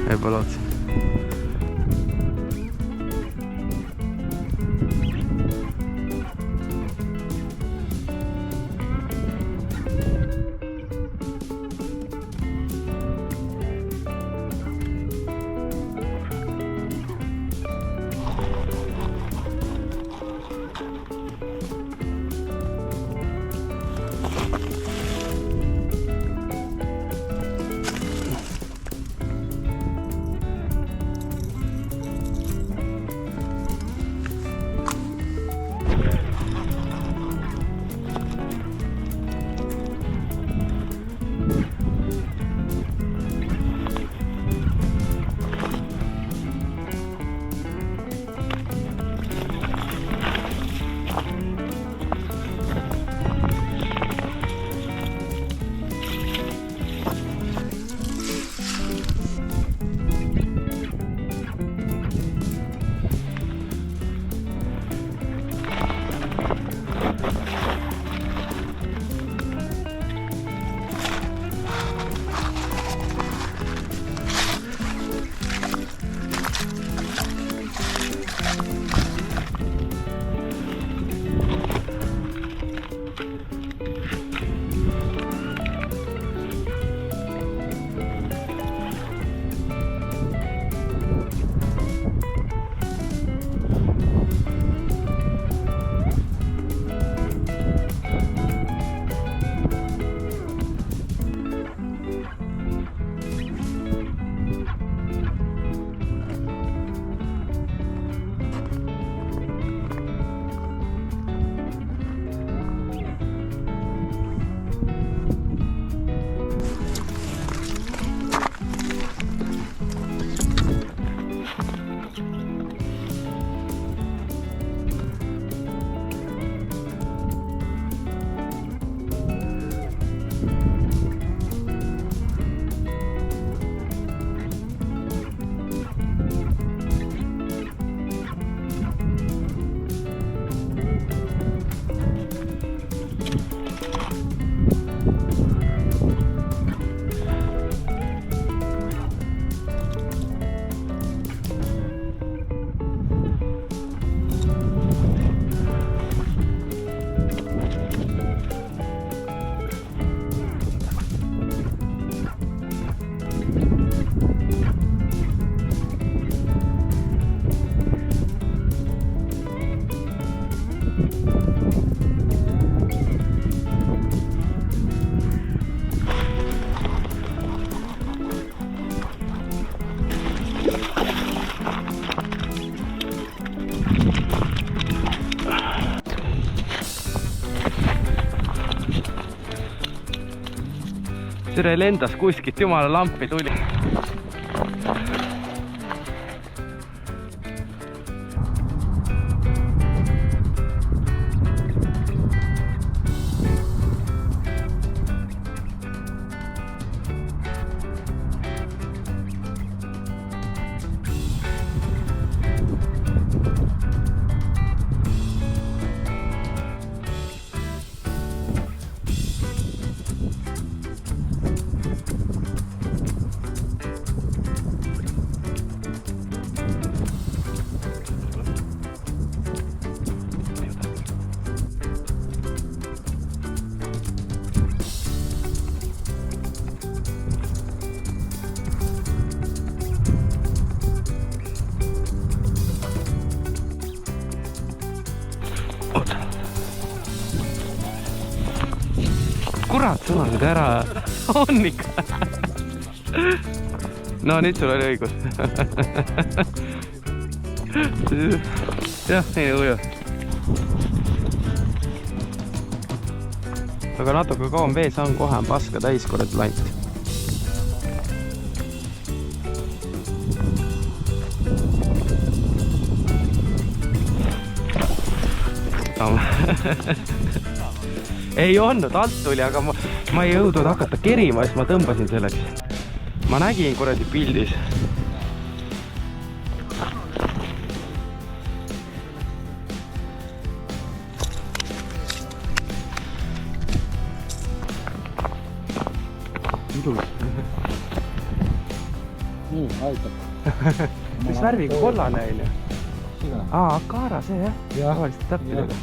Võib-olla otsa. Tere lendas kuskilt, jumala lampi tuli. Kurat, sõnasid ära. On ikka. No nüüd sul oli õigus. Jah, nii uju. Aga natuke kauem vees on, kohe on paska täis kurat lant. Ei olnud, alt tuli, aga ma ei jõudnud hakata kerima, siis ma tõmbasin selleks. Ma nägin kuradi pildis. Nii, aitab. Mis värviga kollane on ju? Sina. Akara see jah? Tavaliselt täppidega.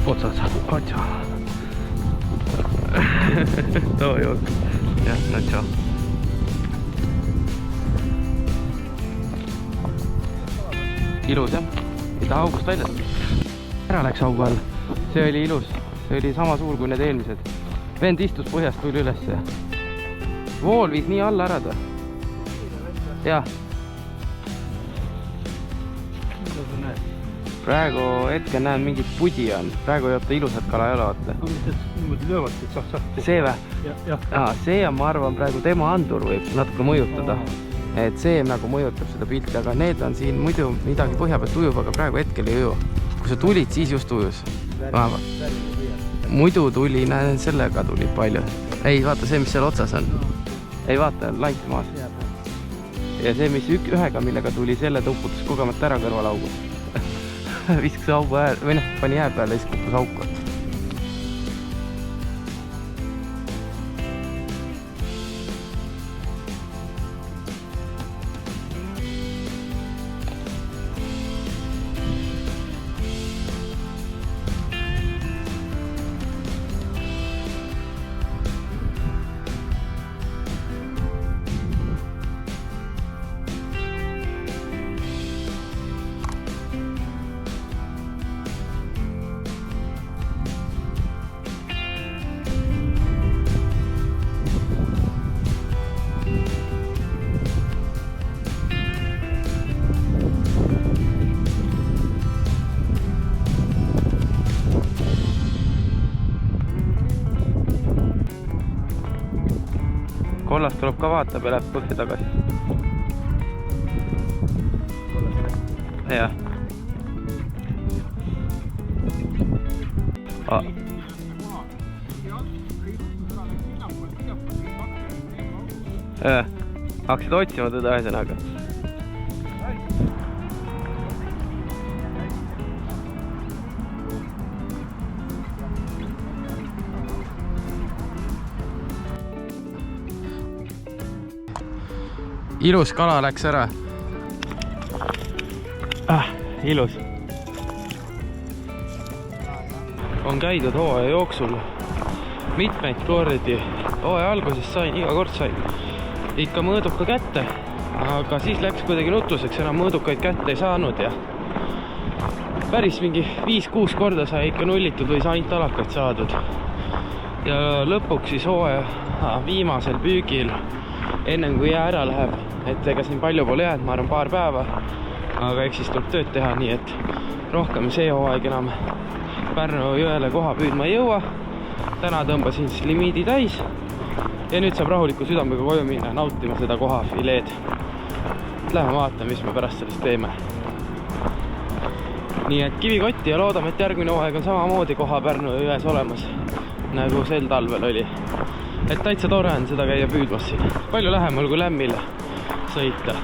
Otsas, otsa. Too jook. Jah, no tšau. Ilus jah, ei taha august välja tulla. Ära läks augu all, see oli ilus, see oli sama suur kui need eelmised. Vend istus põhjast, tuli üles ja vool viis nii alla ära ta. Jah. Praegu hetkel näen mingit pudi on, praegu ei oota ilusat kala ei ole vaata. Niimoodi löövad, et saab. See või? See on, ma arvan, praegu tema andur võib natuke mõjutada. Et see nagu mõjutab seda pilti, aga need on siin muidu midagi põhja pealt ujub, aga praegu hetkel ei uju. Kui sa tulid, siis just ujus. Muidu tuli, näen, sellega tuli palju. Ei, vaata see, mis seal otsas on. Ei, vaata, lant maas. Ja see, mis ühega, millega tuli, selle tuputus kogemata ära kõrvalaugus. Viskas augu äär, või noh, pani jää peale ja siis kuppus auku. Kollast tuleb ka vaatab ja läheb põhja tagasi. Jah. Hakkasid otsima teda ühesõnaga. Ilus kala läks ära. Ilus. On käidud hooaja jooksul mitmeid kordi. Hooaja alguses sain, iga kord sain ikka mõõduka kätte, aga siis läks kuidagi nutuseks, enam mõõdukaid kätte ei saanud ja päris mingi 5-6 korda sai ikka nullitud või sai ainult alakaid saadud. Ja lõpuks siis hooaja viimasel püügil, ennem kui jää ära läheb, et ega siin palju pole jäänud, ma arvan paar päeva, aga eks siis tuleb tööd teha, nii et rohkem see hooaeg enam Pärnu jõele koha püüdma ei jõua. Täna tõmbasin siis limiidi täis ja nüüd saab rahuliku südamega koju minna nautima seda koha fileed. Lähme vaatame, mis me pärast sellest teeme. Nii et kivikotti ja loodame, et järgmine hooaeg on samamoodi koha Pärnu jões olemas, nagu sel talvel oli. Et täitsa tore on seda käia püüdmas siin. Palju lähemal kui Lämmile sõita.